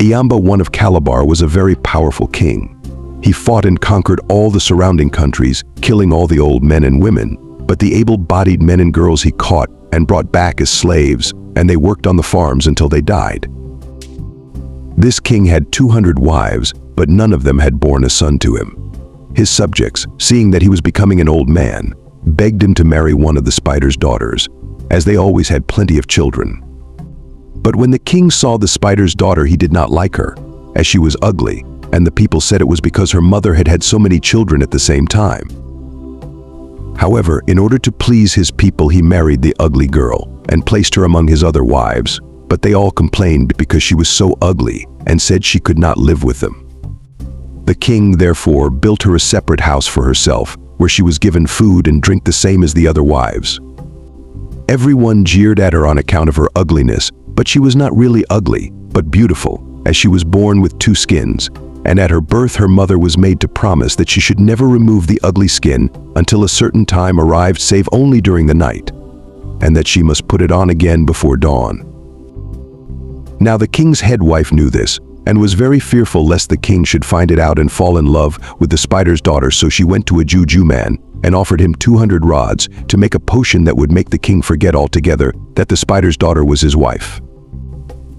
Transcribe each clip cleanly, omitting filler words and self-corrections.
Eyamba, one of Calabar, was a very powerful king. He fought and conquered all the surrounding countries, killing all the old men and women, but the able-bodied men and girls he caught and brought back as slaves, and they worked on the farms until they died. This king had 200 wives, but none of them had borne a son to him. His subjects, seeing that he was becoming an old man, begged him to marry one of the spider's daughters, as they always had plenty of children. But when the king saw the spider's daughter, he did not like her, as she was ugly, and the people said it was because her mother had had so many children at the same time. However, in order to please his people, he married the ugly girl and placed her among his other wives, but they all complained because she was so ugly and said she could not live with them. The king, therefore, built her a separate house for herself, where she was given food and drink the same as the other wives. Everyone jeered at her on account of her ugliness, but she was not really ugly, but beautiful, as she was born with 2 skins, and at her birth her mother was made to promise that she should never remove the ugly skin until a certain time arrived, save only during the night, and that she must put it on again before dawn. Now the king's head wife knew this, and was very fearful lest the king should find it out and fall in love with the spider's daughter, so she went to a juju man and offered him 200 rods to make a potion that would make the king forget altogether that the spider's daughter was his wife.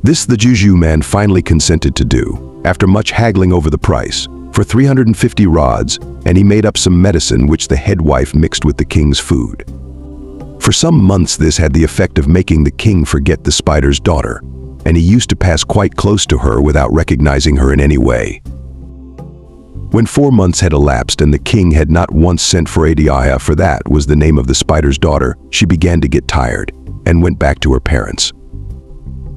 This the juju man finally consented to do, after much haggling over the price, for 350 rods, and he made up some medicine which the head wife mixed with the king's food. For some months this had the effect of making the king forget the spider's daughter, and he used to pass quite close to her without recognizing her in any way. When 4 months had elapsed and the king had not once sent for Adiaha, for that was the name of the spider's daughter, she began to get tired and went back to her parents.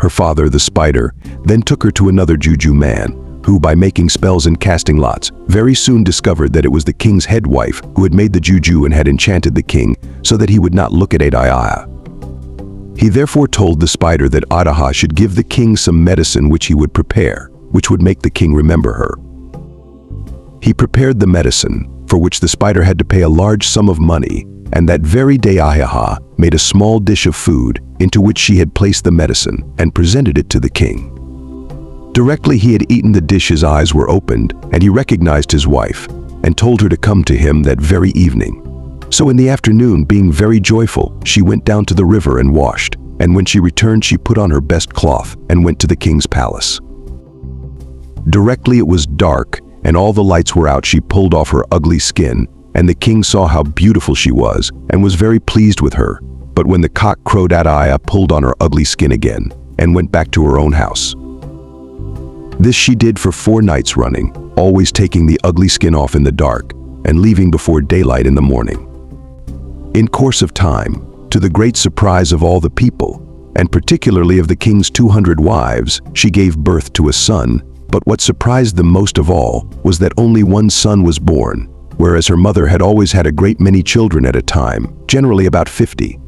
Her father, the spider, then took her to another juju man, who, by making spells and casting lots, very soon discovered that it was the king's head wife who had made the juju and had enchanted the king so that he would not look at Adiaha. He therefore told the spider that Adiaha should give the king some medicine which he would prepare, which would make the king remember her. He prepared the medicine, for which the spider had to pay a large sum of money, and that very day Adiaha made a small dish of food into which she had placed the medicine and presented it to the king. Directly he had eaten the dish, his eyes were opened, and he recognized his wife, and told her to come to him that very evening. So in the afternoon, being very joyful, she went down to the river and washed, and when she returned she put on her best cloth and went to the king's palace. Directly it was dark, and all the lights were out, she pulled off her ugly skin, and the king saw how beautiful she was, and was very pleased with her. But when the cock crowed, Adiaha pulled on her ugly skin again, and went back to her own house. This she did for 4 nights running, always taking the ugly skin off in the dark, and leaving before daylight in the morning. In course of time, to the great surprise of all the people, and particularly of the king's 200 wives, she gave birth to a son, but what surprised them most of all was that only 1 son was born, whereas her mother had always had a great many children at a time, generally about 50.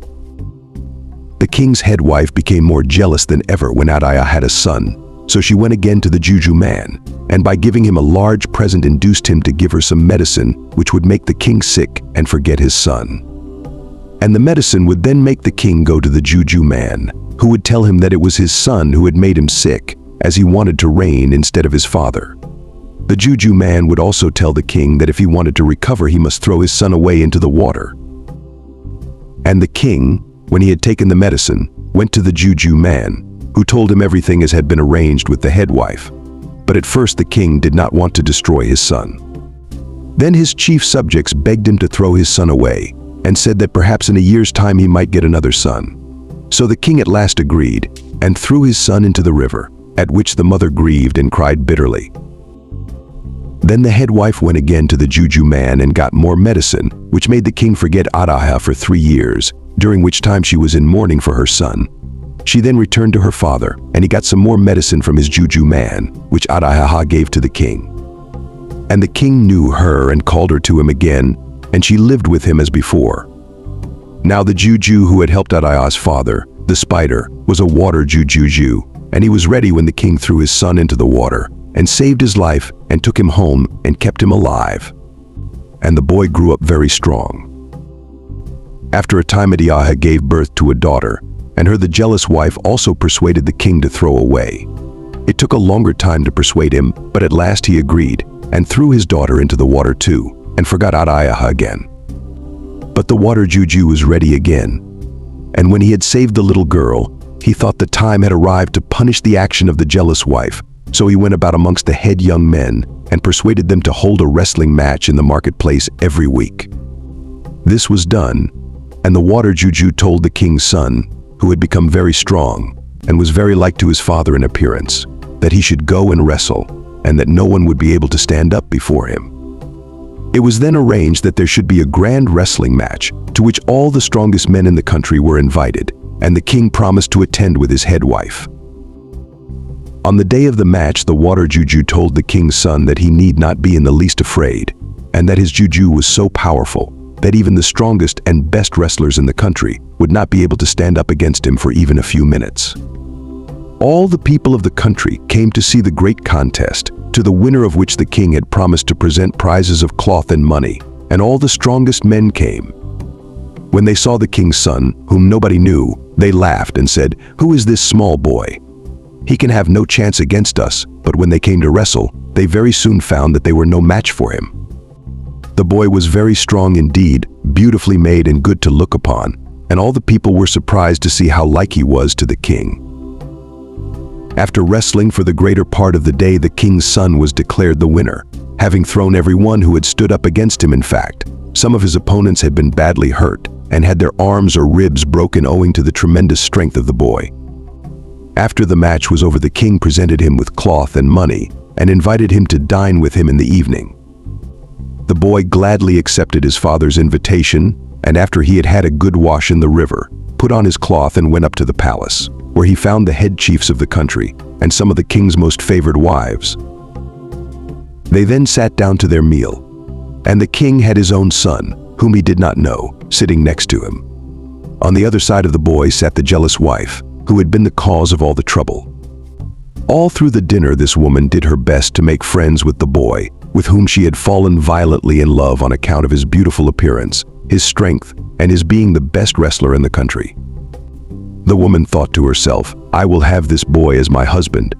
The king's head wife became more jealous than ever when Adiaha had a son, so she went again to the juju man, and by giving him a large present induced him to give her some medicine which would make the king sick and forget his son. And the medicine would then make the king go to the juju man, who would tell him that it was his son who had made him sick, as he wanted to reign instead of his father. The juju man would also tell the king that if he wanted to recover, he must throw his son away into the water. And the king, when he had taken the medicine, went to the juju man, who told him everything as had been arranged with the head wife. But at first the king did not want to destroy his son. Then his chief subjects begged him to throw his son away, and said that perhaps in a year's time he might get another son. So the king at last agreed, and threw his son into the river, at which the mother grieved and cried bitterly. Then the head wife went again to the juju man and got more medicine, which made the king forget Adiaha for 3 years, during which time she was in mourning for her son. She then returned to her father, and he got some more medicine from his juju man, which Adiaha gave to the king. And the king knew her and called her to him again, and she lived with him as before. Now the juju who had helped Adiaha's father, the spider, was a water juju, and he was ready when the king threw his son into the water, and saved his life, and took him home, and kept him alive. And the boy grew up very strong. After a time Adiaha gave birth to a daughter, and her the jealous wife also persuaded the king to throw away. It took a longer time to persuade him, but at last he agreed, and threw his daughter into the water too, and forgot Adiaha again. But the water juju was ready again, and when he had saved the little girl, he thought the time had arrived to punish the action of the jealous wife, so he went about amongst the head young men and persuaded them to hold a wrestling match in the marketplace every week. This was done, and the water juju told the king's son, who had become very strong and was very like to his father in appearance, that he should go and wrestle, and that no one would be able to stand up before him. It was then arranged that there should be a grand wrestling match, to which all the strongest men in the country were invited, and the king promised to attend with his head wife. On the day of the match, the water juju told the king's son that he need not be in the least afraid, and that his juju was so powerful that even the strongest and best wrestlers in the country would not be able to stand up against him for even a few minutes. All the people of the country came to see the great contest, to the winner of which the king had promised to present prizes of cloth and money, and all the strongest men came. When they saw the king's son, whom nobody knew, they laughed and said, "Who is this small boy? He can have no chance against us." But when they came to wrestle, they very soon found that they were no match for him. The boy was very strong indeed, beautifully made and good to look upon, and all the people were surprised to see how like he was to the king. After wrestling for the greater part of the day, the king's son was declared the winner, having thrown everyone who had stood up against him. In fact, some of his opponents had been badly hurt and had their arms or ribs broken owing to the tremendous strength of the boy. After the match was over, the king presented him with cloth and money and invited him to dine with him in the evening. The boy gladly accepted his father's invitation, and after he had had a good wash in the river, put on his cloth and went up to the palace, where he found the head chiefs of the country and some of the king's most favored wives. They then sat down to their meal, and the king had his own son, whom he did not know, sitting next to him. On the other side of the boy sat the jealous wife, who had been the cause of all the trouble. All through the dinner, this woman did her best to make friends with the boy, with whom she had fallen violently in love on account of his beautiful appearance, his strength, and his being the best wrestler in the country. The woman thought to herself, "I will have this boy as my husband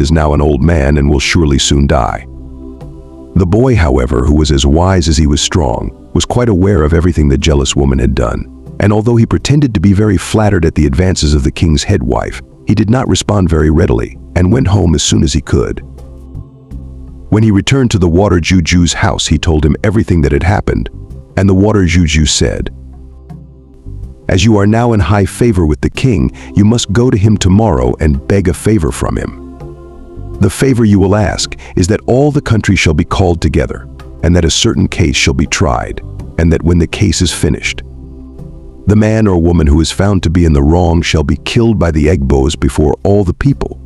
is now an old man and will surely soon die." The boy, however, who was as wise as he was strong, was quite aware of everything the jealous woman had done, and although he pretended to be very flattered at the advances of the king's head wife, he did not respond very readily and went home as soon as he could. When he returned to the water juju's house, he told him everything that had happened, and the water juju said, "As you are now in high favor with the king, you must go to him tomorrow and beg a favor from him. The favor you will ask is that all the country shall be called together, and that a certain case shall be tried, and that when the case is finished, the man or woman who is found to be in the wrong shall be killed by the egbos before all the people.